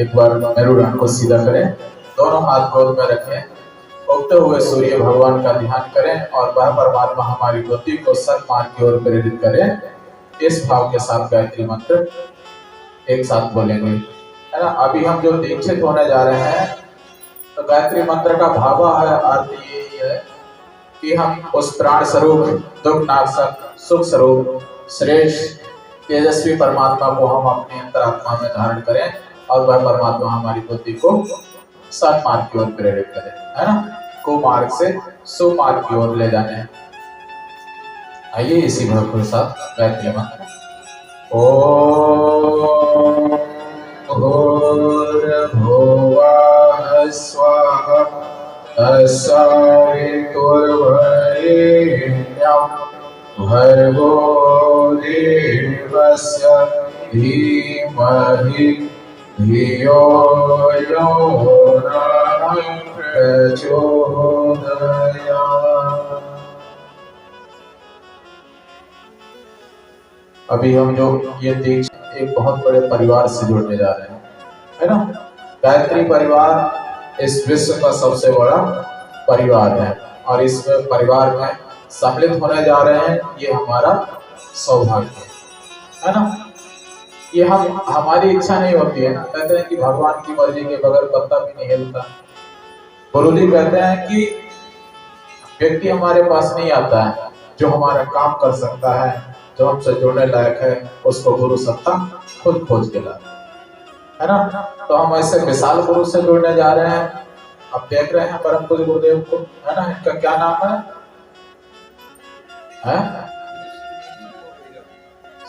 एक बार मेरुदंड को सीधा करें, दोनों हाथ गोद में रखें, उगते हुए सूर्य भगवान का ध्यान करें और वह परमात्मा हमारी बुद्धि को सन्मार्ग की ओर प्रेरित करें। इस भाव के साथ गायत्री मंत्र एक साथ बोलेंगे, है ना। अभी हम जो दीक्षित होने जा रहे हैं, तो गायत्री मंत्र का भाव है, अर्थ यही है कि हम उस प्राण स्वरूप, दुख नाशक, सुख स्वरूप, श्रेष्ठ, तेजस्वी परमात्मा को हम अपनी अंतरात्मा में धारण करें और वह परमात्मा हमारी बुद्धि को सन्मार्ग की ओर प्रेरित करें, है ना, कुमार्ग से सुमार्ग की ओर ले जाने। आइए इसी भाव के साथ गायत्री मंत्र। ओम भूर्भुवः स्वः तत्सवितुर्वरेण्यं भर्गो देवस्य धीमहि धियो यो नः प्रचोदयात्। अभी हम जो ये दीक्षा एक बहुत बड़े परिवार से जुड़ने जा रहे हैं, है ना। गायत्री परिवार इस विश्व का सबसे बड़ा परिवार है और इस परिवार में सम्मिलित होने जा रहे हैं, ये हमारा सौभाग्य है ना। ये हमारी इच्छा नहीं होती है ना, कहते हैं कि भगवान की मर्जी के बगैर पत्ता भी नहीं हिलता। गुरु जी कहते हैं कि व्यक्ति हमारे पास नहीं आता है जो हमारा काम कर सकता है, जो हमसे जुड़ने लायक है, उसको गुरु सत्ता खुद खोज के लाता है ना। तो हम ऐसे विशाल गुरु से जुड़ने जा रहे हैं। अब देख रहे हैं परम पूज्य गुरुदेव को, है ना, इनका क्या नाम है?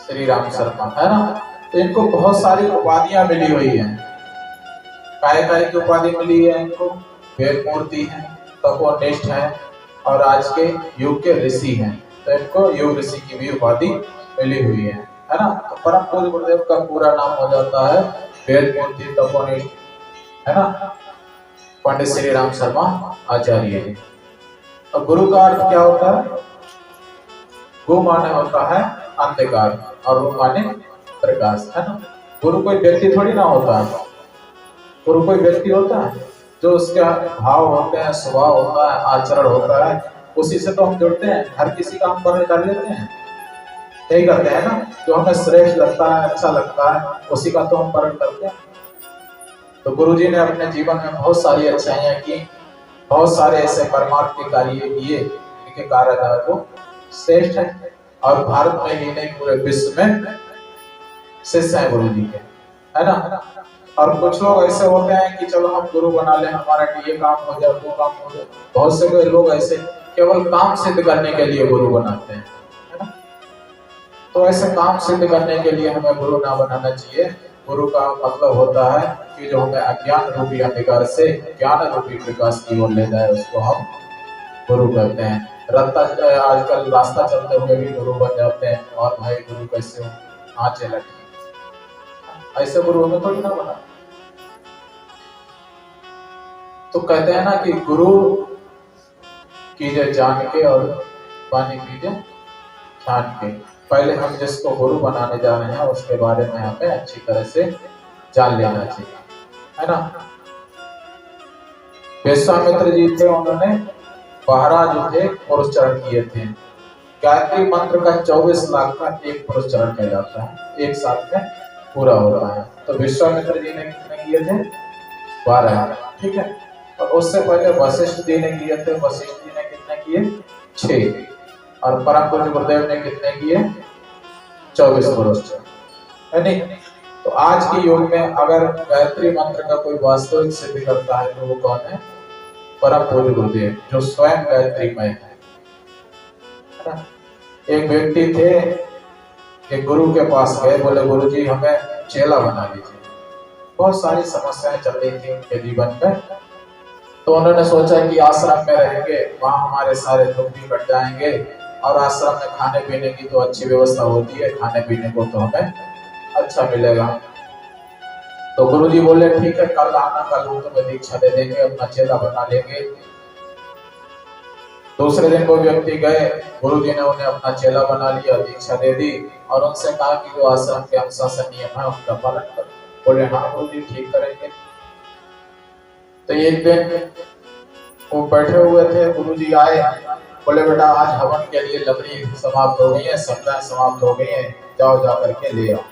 श्री राम शर्मा, है ना। तो इनको बहुत सारी उपाधियां मिली हुई हैं। काय काय की उपाधि मिली है इनको? वेद मूर्ति है, तपोनिष्ठ है और आज के युग के ऋषि हैं, तो इनको युग ऋषि की भी उपाधि मिली हुई है ना। तो परम पूज्य गुरुदेव का पूरा नाम हो जाता है वेद मूर्ति तपोनिष्ठ, है ना, पंडित श्री राम शर्मा आचार्य जी। और गुरु का अर्थ क्या होता है? गु माने होता है अंधकार और रु माने प्रकाश, है ना। गुरु कोई व्यक्ति थोड़ी ना होता है। गुरु कोई व्यक्ति होता है जो उसका भाव होते हैं, स्वभाव होता है, आचरण होता है, उसी से तो हम जुड़ते हैं। हर किसी का हम वर्ण कर लेते हैं, यही करते हैं ना। जो हमें श्रेष्ठ लगता है, अच्छा लगता है, उसी का तो हम वर्ण करते हैं। तो गुरु जी ने अपने जीवन में बहुत सारी अच्छाइयां की, बहुत सारे ऐसे परमार्थ के कार्य किए जिनके कारण वो श्रेष्ठ है और भारत में ही नहीं पूरे विश्व में शिष्य है गुरु जी के, है ना। और कुछ लोग ऐसे होते हैं कि चलो हम गुरु बना ले, हमारा ये काम हो जाए, वो काम हो जाए। बहुत से लोग ऐसे केवल काम सिद्ध करने के लिए गुरु बनाते हैं, है ना। तो ऐसे काम सिद्ध करने के लिए हमें गुरु ना बनाना चाहिए। गुरु का मतलब होता है कि जो हमें अज्ञान रूपी अंधकार से ज्ञान रूपी प्रकाश की ओर ले जाए, उसको हम गुरु कहते हैं। आजकल रास्ता चलते हुए भी गुरु बन जाते हैं, और भाई गुरु कैसे हो, हाँ चला ठीक, ऐसे गुरु हमें थोड़ी ना बना। तो कहते हैं ना कि गुरु कीजिए जान के और पानी पीजिए छान के। पहले हम जिसको गुरु बनाने जा रहे हैं उसके बारे में हमें अच्छी तरह से जान लेना चाहिए, है ना। विश्वामित्र जी थे, उन्होंने 12 जो थे पुरुष चरण किए थे। गायत्री मंत्र का 24 लाख का एक पुरुष चरण कहलाता है, एक साल में पूरा होता है। तो विश्वामित्र जी ने कितने किए थे? 12, ठीक है। और उससे पहले वशिष्ठ जी ने किए थे, वशिष्ठ जी ने कितने किए? 6। और परम पूज्य गुरुदेव ने कितने किए? 24 पुरुष, है नहीं। तो आज के युग में अगर गायत्री मंत्र का कोई वास्तविक सिद्ध करता है तो वो कौन है? परम पूज्य गुरुदेव, जो स्वयं गायत्रीमय है। एक व्यक्ति थे, एक गुरु के पास गए, बोले गुरु जी हमें चेला बना लीजिए। बहुत सारी समस्याएं चल रही थी उनके जीवन में। तो उन्होंने सोचा कि आश्रम में रहेंगे, वहां हमारे सारे दुख भी कट जाएंगे, और आश्रम में खाने पीने की तो अच्छी व्यवस्था होती है, खाने पीने को तो हमें अच्छा मिलेगा। तो गुरु जी बोले ठीक है, कल आना, कल हम तुम्हें दीक्षा दे देंगे, अपना चेला बना लेंगे। दूसरे दिन वो व्यक्ति गए, गुरु जी ने उन्हें अपना चेला बना लिया, दीक्षा दे दी और उनसे कहा कि जो आश्रम के अनुशासन नियम है उनका पालन करो। बोले हाँ गुरु जी ठीक करेंगे। तो एक दिन वो बैठे हुए थे, गुरु जी आए, बोले बेटा आज हवन के लिए लकड़ी समाप्त हो गई है, सप्ताह समाप्त हो गई है, जाओ जा करके ले आओ।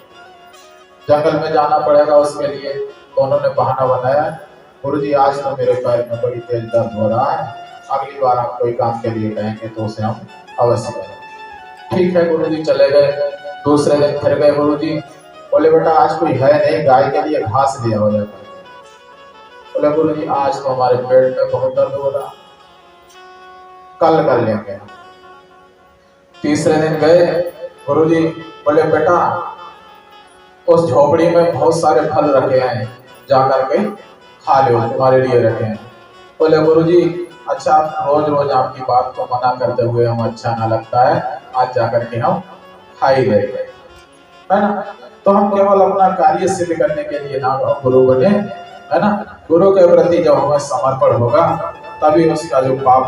जंगल में जाना पड़ेगा उसके लिए। तो उन्होंने बहाना बनाया, गुरु जी आज तो मेरे पैर में बड़ी तेज दर्द हो रहा है, अगली बार आप कोई काम के लिए कहेंगे तो उसे हम अवश्य करेंगे। ठीक है गुरु जी चले गए। दूसरे दिन फिर गए गुरु जी, बोले बेटा आज कोई है नहीं, गाय के लिए घास ले आओ जाकर। बोले गुरु जी आज तो हमारे पेट में बहुत दर्द हो रहा, कल कर लेंगे। तीसरे दिन गए गुरु जी, बोले बेटा उस झोपड़ी में बहुत सारे फल रखे हैं, जाकर के खा लो, तुम्हारे लिए रखे हैं। बोले गुरु जी अच्छा रोज रोज आपकी बात को मना करते हुए हम अच्छा ना लगता है, आज जाकर के हम खा ही लेंगे, है ना। तो हम केवल अपना कार्य सिद्ध करने के लिए ना गुरु बने, है ना। गुरु के प्रति जब हमें समर्पण होगा तभी उसका जो पाप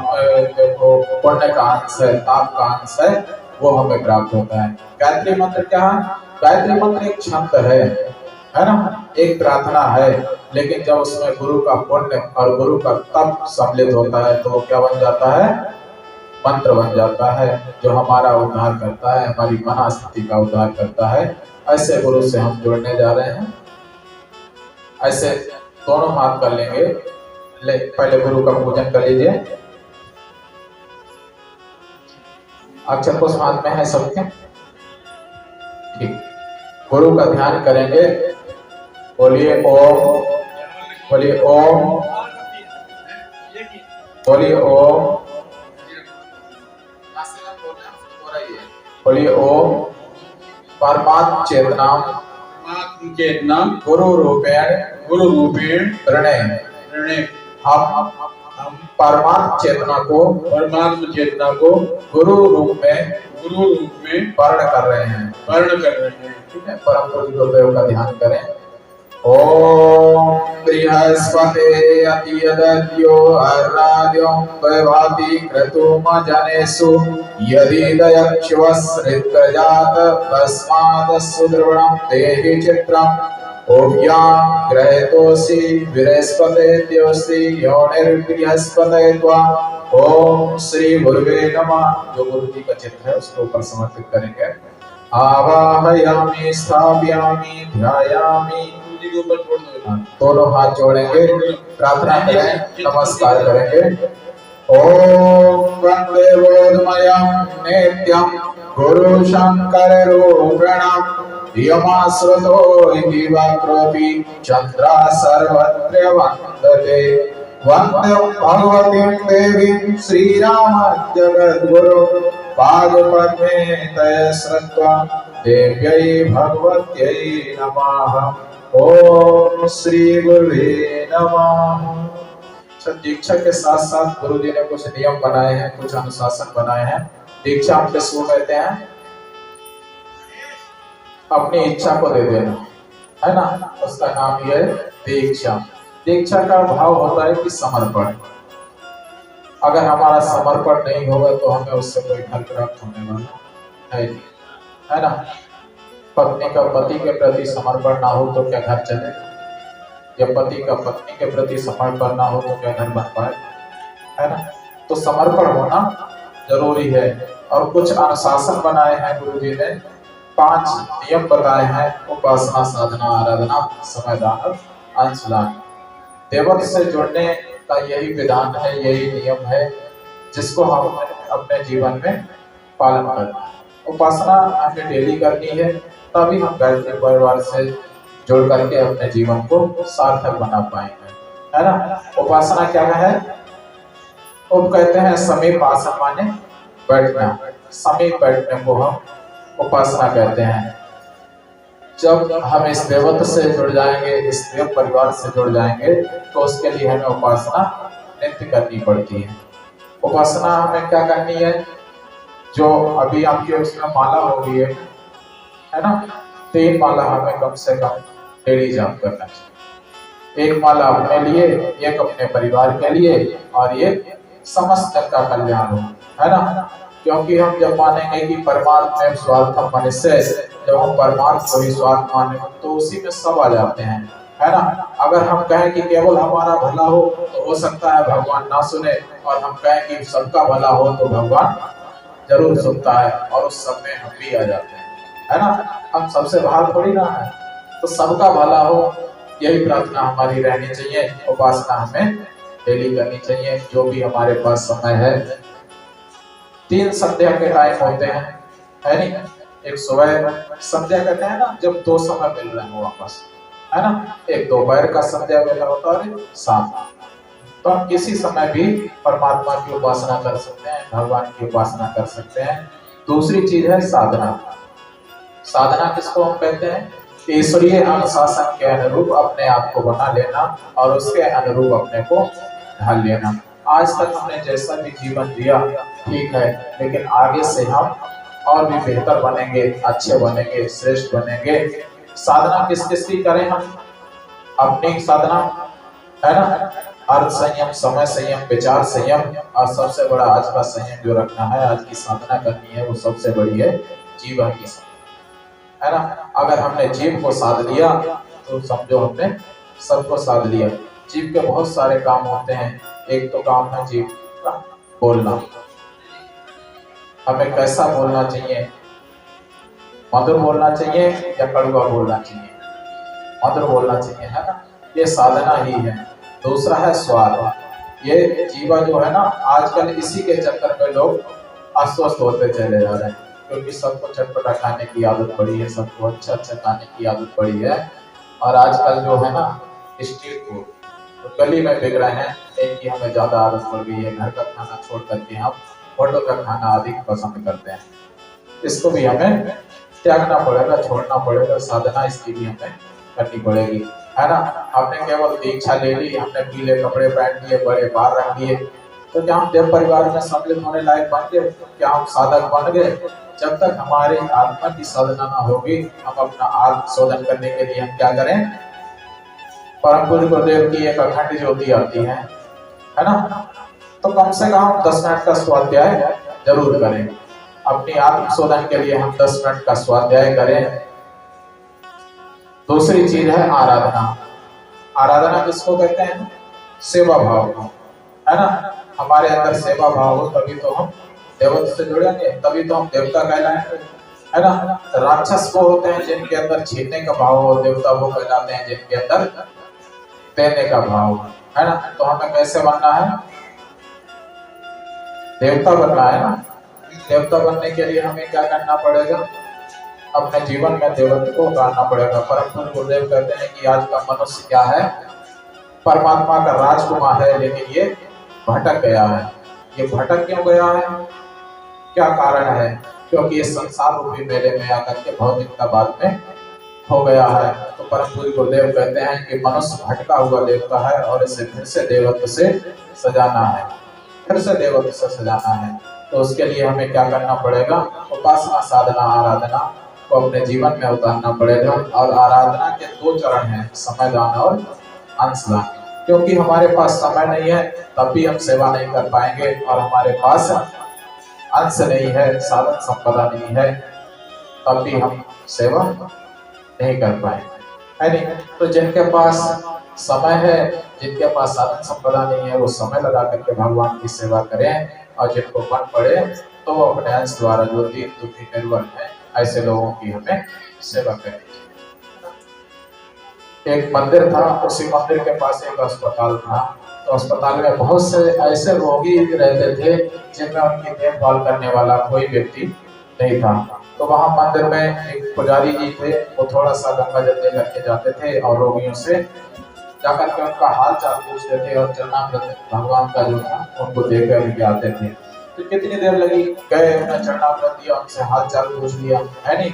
जो पुण्य का अंश है, पाप का अंश है, वो हमें प्राप्त होता है। गायत्री मंत्र क्या है? गायत्री मंत्र एक छंद है ना, एक प्रार्थना है, लेकिन जब उसमें गुरु का पुण्य और गुरु का तप सम्मिलित होता है तो वो क्या बन जाता है? मंत्र बन जाता है, जो हमारा उद्धार करता है, हमारी मनस्थिति का उद्धार करता है। ऐसे गुरु से हम जुड़ने जा रहे हैं। ऐसे दोनों हाथ कर लेंगे, पहले गुरु का पूजन कर लीजिए। अक्षर पुष्प हाथ में है सबके, ठीक। गुरु का ध्यान करेंगे, बोलिए ओम, बोलिए ओम, बोलिए ओम, बोलिए ओम परमात्म चेतना गुरु रूपेण प्रणय। हम परमात्म चेतना को गुरु रूप में वर्ण कर रहे हैं, ठीक है। परम पूज्य गुरुदेव का ध्यान करें। ओम बृहस्पते अतियदद्यो अर्राद्यों द्वैवाति क्रतुम जनेषु यदि दयक्षवस्रित्रजात तस्मात् सुद्रवणं देहि चित्रम्। ओभ्यां ग्रहीतोऽसि बृहस्पते द्योऽसि योनिर्बृहस्पते त्वा। ओम श्री गुरुवे नमः। जो गुरु जी का चित्र है उसको ऊपर समर्पित करेंगे। आवाहयामि स्थापयामि ध्यायामि, दोनों हाथ जोड़ेंगे, प्रार्थना करें, नमस्कार करेंगे। ओम वंदे बोधमयं नित्यं गुरु शंकर रूपिणं यमाश्रुतो इति वक्रोऽपि चन्द्रा सर्वत्र वन्दते। वंदे भगवतीं देवीं श्रीराम जगद्गुरु पादपद्मे तय श्रुत्वा देव्यै भगवत्यै नमः। ओम श्री गुरुवे नमः। दीक्षा के साथ साथ गुरु जी ने कुछ नियम बनाए हैं, कुछ अनुशासन बनाए हैं। दीक्षा हम किसको कहते हैं? अपनी इच्छा को दे देना, है ना, उसका नाम ये है दीक्षा। दीक्षा का भाव होता है कि समर्पण। अगर हमारा समर्पण नहीं होगा तो हमें उससे कोई फल प्राप्त होने वाला है, है ना। पत्नी का पति के प्रति समर्पण ना हो तो क्या घर चलेगा? या पति का पत्नी के प्रति समर्पण ना हो तो क्या घर बन पाए, है ना। तो समर्पण होना जरूरी है। और कुछ अनुशासन बनाए हैं गुरु जी ने, 5 नियम बताए हैं। उपासना, साधना, आराधना, समय दान, अंशदान। देवत्व से जुड़ने का यही विधान है, यही नियम है जिसको हम अपने जीवन में पालन करना है। उपासना हमें डेली करनी है, तभी हम गायत्री परिवार से जुड़ करके अपने जीवन को सार्थक बना पाएंगे, है ना। उपासना क्या है? उप कहते हैं समीप, आसन माने बैठना, समीप बैठने को हम उपासना कहते हैं। जब हम इस देवत्व से जुड़ जाएंगे, इस देव परिवार से जुड़ जाएंगे, तो उसके लिए हमें उपासना नित्य करनी पड़ती है। उपासना हमें क्या करनी है? जो अभी आपकी उसमें माला होगी है ना, 3 माला हमें कम से कम डेली जाप करना चाहिए। 1 माला अपने लिए, 1 अपने परिवार के लिए, और ये समस्त जन का कल्याण हो, है ना। क्योंकि हम जब मानेंगे कि परमार्थ में स्वार्थम मनुष्य, जब हम परमार्थ को ही स्वार्थ माने तो उसी में सब आ जाते हैं, है ना। अगर हम कहें कि केवल हमारा भला हो सकता है भगवान ना सुने, और हम कहें कि सबका भला हो तो भगवान जरूर सुनता है, और उस सब में हम भी आ जाते हैं, है ना। हम सबसे बाहर थोड़ी ना है, तो सबका भला हो यही प्रार्थना हमारी रहनी चाहिए। उपासना हमें डेली करनी चाहिए, जो भी हमारे पास समय है। 3 संध्या के टाइम होते हैं, है नहीं। एक सुबह संध्या कहते हैं ना, जब 2 समय मिल रहे हो वापस, है ना। एक दोपहर का संध्या वेला होता है, शाम। तो हम किसी समय भी परमात्मा की उपासना कर सकते हैं, भगवान की उपासना कर सकते हैं। दूसरी चीज है साधना। साधना किसको हम कहते हैं? ईश्वरीय अनुशासन के अनुरूप अपने आप को बना लेना, और उसके अनुरूप अपने को ढाल लेना। आज तक हमने जैसा भी जीवन जिया ठीक है, लेकिन आगे से हम और भी बेहतर बनेंगे, अच्छे बनेंगे, श्रेष्ठ बनेंगे। साधना किस किस की करें हम? अपनी साधना, है ना। अर्थ संयम, समय संयम, विचार संयम, और सबसे बड़ा आज का संयम जो रखना है, आज की साधना करनी है, वो सबसे बड़ी है जीवन की साधना, है ना। अगर हमने जीव को साध लिया तो समझो हमने सबको साध लिया। जीव के बहुत सारे काम होते हैं। एक तो काम है जीव का बोलना। हमें कैसा बोलना चाहिए? मधुर बोलना चाहिए या कड़वा बोलना चाहिए? मधुर बोलना चाहिए, है ना। ये साधना ही है। दूसरा है स्वाद। ये जीवा जो है ना, आजकल इसी के चक्कर में लोग अस्वस्थ होते चले जा रहे हैं, क्योंकि सबको चटपटा खाने की आदत पड़ी है, सबको अच्छा अच्छा खाने की आदत पड़ी है। और आजकल जो है ना स्ट्रीट फूड तो गली में बिक रहे हैं, इनकी हमें ज्यादा आदत पड़ गई है। घर का खाना छोड़ करके हम होटल का खाना अधिक पसंद करते हैं। इसको भी हमें त्यागना पड़ेगा, छोड़ना पड़ेगा। साधना इसकी भी हमें करनी पड़ेगी, है ना। हमने केवल दीक्षा ले ली, हमने पीले कपड़े पहन लिए, बड़े बाल रख लिए, तो क्या हम देव परिवार में सम्मिलित होने लायक बन गए? क्या हम साधक बन गए? जब तक हमारी आत्मा की साधना ना होगी, हम अपना आत्म शोधन करने के लिए हम क्या करें? परम पूज्य गुरुदेव की एक अखंड ज्योति आती है ना। तो कम से कम 10 मिनट का स्वाध्याय जरूर करें। अपनी आत्म शोधन के लिए हम 10 मिनट का स्वाध्याय करें। दूसरी चीज है आराधना। आराधना किसको कहते हैं? सेवा भाव को, है ना। हमारे अंदर सेवा भाव हो तभी तो हम देवत्व से जुड़ेंगे, तभी तो हम देवता कहलाएंगे, है ना। राक्षस वो होते हैं जिनके अंदर छीनने का भाव हो, देवता वो कहलाते हैं जिनके अंदर देने का भाव, है ना। तो हमें कैसे बनना है? देवता बनना है ना। देवता बनने के लिए हमें क्या करना पड़ेगा? अपने जीवन में देवत्व को उतारना पड़ेगा। परम पूज्य गुरुदेव कहते हैं कि आज का मनुष्य क्या है? परमात्मा का राजकुमार है, लेकिन ये भटक गया है। ये भटक क्यों गया है? क्या कारण है? क्योंकि ये संसार रूपी मेले में आकर के भौतिकता बाद में हो गया है। तो परम पूज्य गुरुदेव कहते हैं कि मनुष्य भटका हुआ देवता है, और इसे फिर से देवत्व से सजाना है, फिर से देवत्व से सजाना है। तो उसके लिए हमें क्या करना पड़ेगा? उपासना, साधना, आराधना को अपने जीवन में उतारना पड़ेगा। और आराधना के 2 चरण हैं, समय दान और अंश दान। क्योंकि हमारे पास समय नहीं है तब भी हम सेवा नहीं कर पाएंगे, और हमारे पास अंश नहीं है, साधन संपदा नहीं है, तब भी हम सेवा नहीं कर पाएंगे, है नहीं। तो जिनके पास समय है, जिनके पास साधन संपदा नहीं है, वो समय लगा करके भगवान की सेवा करें। और जिनको मन पड़े तो वो अपने अंश द्वारा जो दीन दुखी निर्बल है, ऐसे लोगों की हमें सेवा करें। एक मंदिर था, उसी मंदिर के पास एक अस्पताल था। तो अस्पताल में बहुत से ऐसे रोगी रहते थे जिनमें उनकी देखभाल करने वाला कोई व्यक्ति नहीं था। तो वहां मंदिर में एक पुजारी जी थे, वो थोड़ा सा गंगा जल लेकर के जाते थे और रोगियों से जाकर के उनका हाल चाल पूछते थे, और चरणामृत भगवान का जो था उनको देकर के आते थे। तो कितनी देर लगी, गए, उन्हें चरणामृत दिया, उनसे हाल चाल पूछ लिया, है नहीं।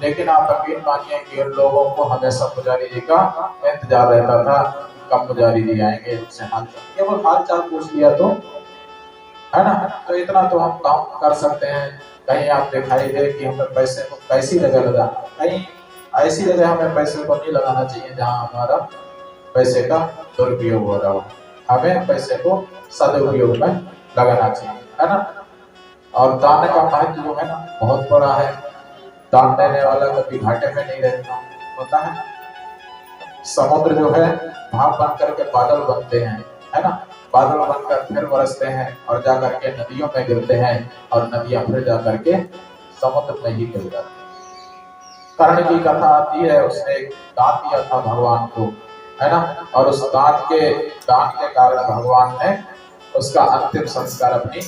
लेकिन आप यकीन मानिए कि उन लोगों को हमेशा पुजारी जी का इंतजार रहता था, कब पुजारी जी आएंगे, उनसे हाल चाल, केवल हाल चाल पूछ लिया तो, है ना। तो इतना तो हम काम कर सकते हैं। कहीं आप दिखाई दे कि हमें पैसे को कैसी जगह लगाना, कहीं ऐसी जगह हमें पैसे को नहीं लगाना चाहिए जहाँ हमारा पैसे का दुरुपयोग हो रहा हो। हमें पैसे को सदुपयोग में लगाना चाहिए, है ना। और दान का महत्व जो है ना बहुत बड़ा है। दान देने वाला कभी घाटे में नहीं रहता, होता है ना। समुद्र जो है भाप बन करके बादल बनते हैं, है ना। बादल बनकर फिर बरसते हैं और जा करके नदियों में गिरते हैं और नदियां फिर जा करके समुद्र में ही गिर जाती हैं। कर्ण की कथा आती है, उसने एक दान दिया था भगवान को, है ना। और उस दान के कारण भगवान ने उसका अंतिम संस्कार अपनी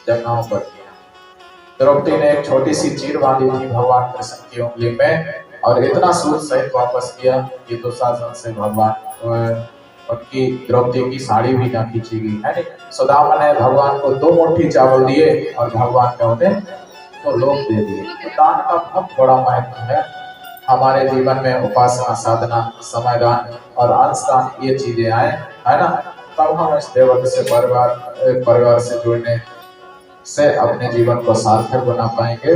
जगहों पर किया। द्रौपदी ने एक छोटी सी चीर बांधी थी भगवान कृष्ण की उंगली में और इतना सूद सहित वापस किया कि दुशासन से भगवान उनकी द्रौपदी की साड़ी भी ना खींची गई, है ना। सुदामा ने भगवान को 2 मुट्ठी चावल दिए और भगवान ने उन्हें तो लोग दे दिए। तो दान का बहुत बड़ा महत्व है हमारे जीवन में। उपासना, साधना, समयदान और अंशदान ये चीजें आए, है ना, तब हम इस देवत्व से परिवार से जुड़ने से अपने जीवन को सार्थक बना पाएंगे।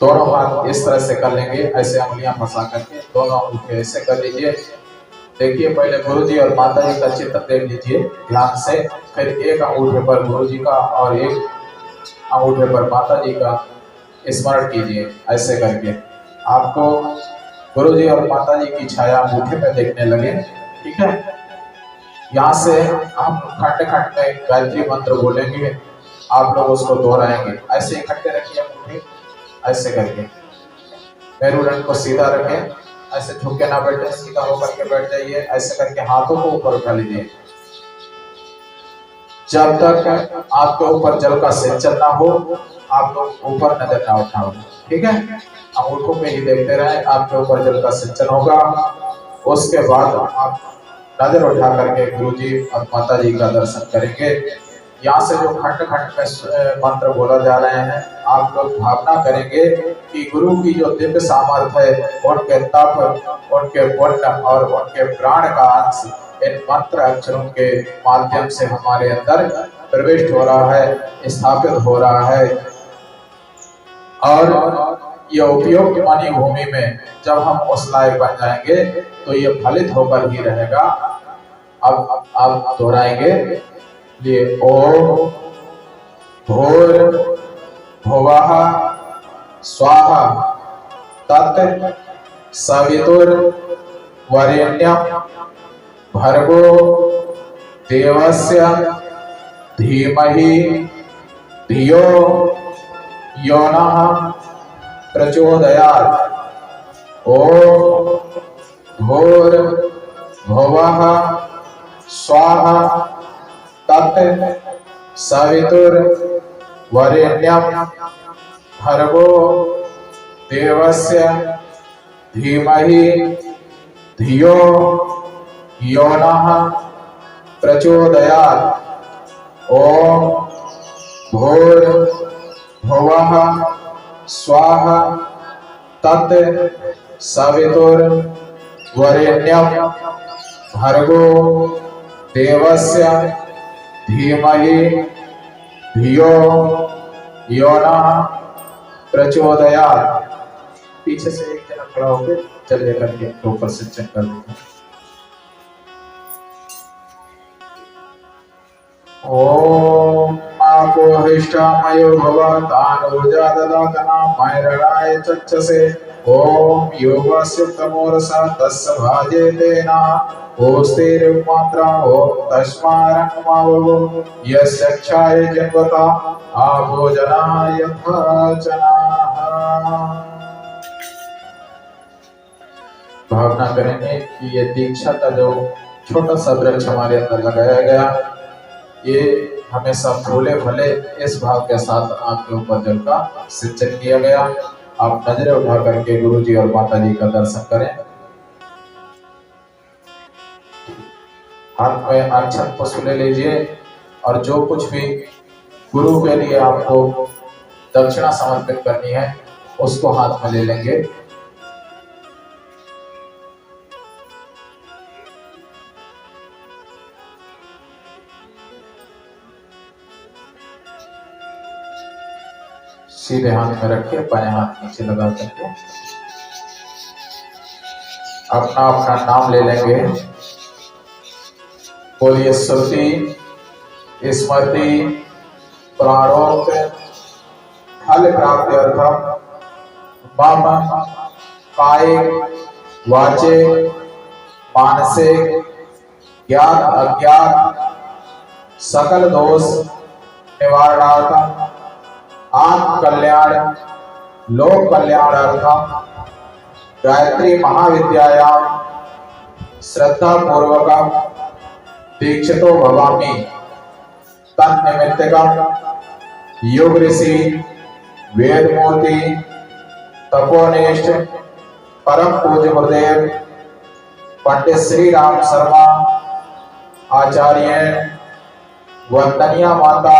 दोनों हाथ इस तरह से कर लेंगे, ऐसे उंगलियां फंसा करके दोनों अंगूठे ऐसे कर लीजिए। देखिए पहले गुरु जी और माता जी का चित्र देख लीजिए ध्यान से, फिर एक अंगूठे पर गुरु जी का और एक अंगूठे पर माता जी का स्मरण कीजिए। ऐसे करके आपको गुरु जी और माता जी की छाया अंगूठे में देखने लगे, ठीक है। यहाँ से हम खंड खंड में गायत्री मंत्र बोलेंगे, आप लोग उसको दोहराएंगे। ऐसे इकट्ठे रखिए अंगूठे, ऐसे करके मेरुदंड को सीधा रखें, ऐसे झुक के ना बैठे, सीधा होकर के बैठ जाइए। ऐसे करके हाथों को ऊपर उठा लीजिए। जब तक आपके ऊपर जल का सिंचन ना हो आप लोग ऊपर नजर ना उठाओ, ठीक है। अंगूठों पे ही देखते रहे, आपके ऊपर जल का सिंचन होगा। उसके बाद आप नजर उठा करके गुरु जी और माता जी का दर्शन करेंगे। यहाँ से जो खंड खंड में मंत्र बोला जा रहे हैं, आप लोग भावना करेंगे कि गुरु की जो दिव्य सामर्थ्य है, उनके तप, उनके पुण्य और उनके प्राण का अंश इन मंत्र अक्षरों के माध्यम से हमारे अंदर प्रविष्ट हो रहा है, स्थापित हो रहा है। और ये उपयोग मानी भूमि में जब हम उस लायक बन जाएंगे तो ये फलित होकर ही रहेगा। अब दोहराएंगे ये ओम भूर भुवः स्वाहा तत् सवितुर वरेण्यं भर्गो देवस्य धीमहि धियो यो नः प्रचोदयात्। ओम भूर भुवः स्वाहा तत् सवितुर वरेण्यं भर्गो देवस्य धीमहि धियो यो नः प्रचोदयात्। ओम भूर भुवः स्वाहा तत् सवितुर वरेण्यं भर्गो देवस्य धीमहि धियो यो नः प्रचोदयात्। पीछे से एक जना खड़ा होकर जल लेकर के ऊपर से चेक कर देंगे। ओम आपो हिष्ठामयो भव तानोजा ददातना मैरणाय चक्षसे। ओम योगस्य तमोरसा तस्य भाजे तेना ओस्तेर्मात्रा ओम तस्मारङ्मावो यस्य क्षाय जन्वता आपो जना यथा जनाः। भावना करेंगे कि ये दीक्षा का जो छोटा सा वृक्ष हमारे अंदर लगाया गया, ये हमेशा फूले फले इस भाव के साथ आपके ऊपर जल का सिंचन किया गया। आप नजरें उठा करके गुरु जी और माता जी का दर्शन करें। हाथ में अक्षत पुष्प ले लीजिए और जो कुछ भी गुरु के लिए आपको दक्षिणा समर्पित करनी है उसको हाथ में ले लेंगे। सीधे हाथ में रख के बाएं हाथ नीचे लगा करके अपना अपना नाम ले लेंगे। बोलिए श्रुति स्मृति प्राणोक्त फल प्राप्ति अर्थम मम कायिक वाचिक मानसिक ज्ञात अज्ञात सकल दोष निवारणार्थम आत्म कल्याण लोक कल्याणार्थम गायत्री महाविद्यायां श्रद्धा पूर्वकम दीक्षितो भवामि। तन्निमित्तकम योग ऋषि वेदमूर्ति तपोनिष्ठ परम पूज्य गुरुदेव पंडित श्री राम शर्मा आचार्य वंदनीय माता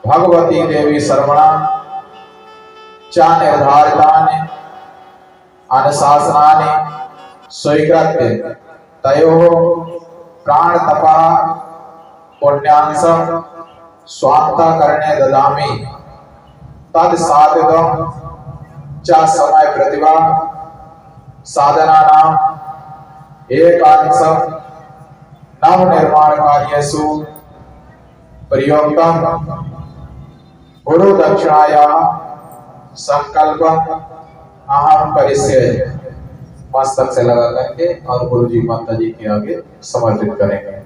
भगवती देवी शर्मणा च निर्धारितानि अनुशासनानि स्वीकृत्य तयोः प्राणतपः पुण्यांशं स्वान्तकरणे ददामि। तत्साधितं च समय प्रतिभा साधनानां एकांशं नवनिर्माण कार्येषु प्रयोक्तं गुरु दक्षिणायाः संकल्पम अहम करिष्ये। मस्तक से लगा करके और गुरु जी माता जी के आगे समर्पित करेंगे।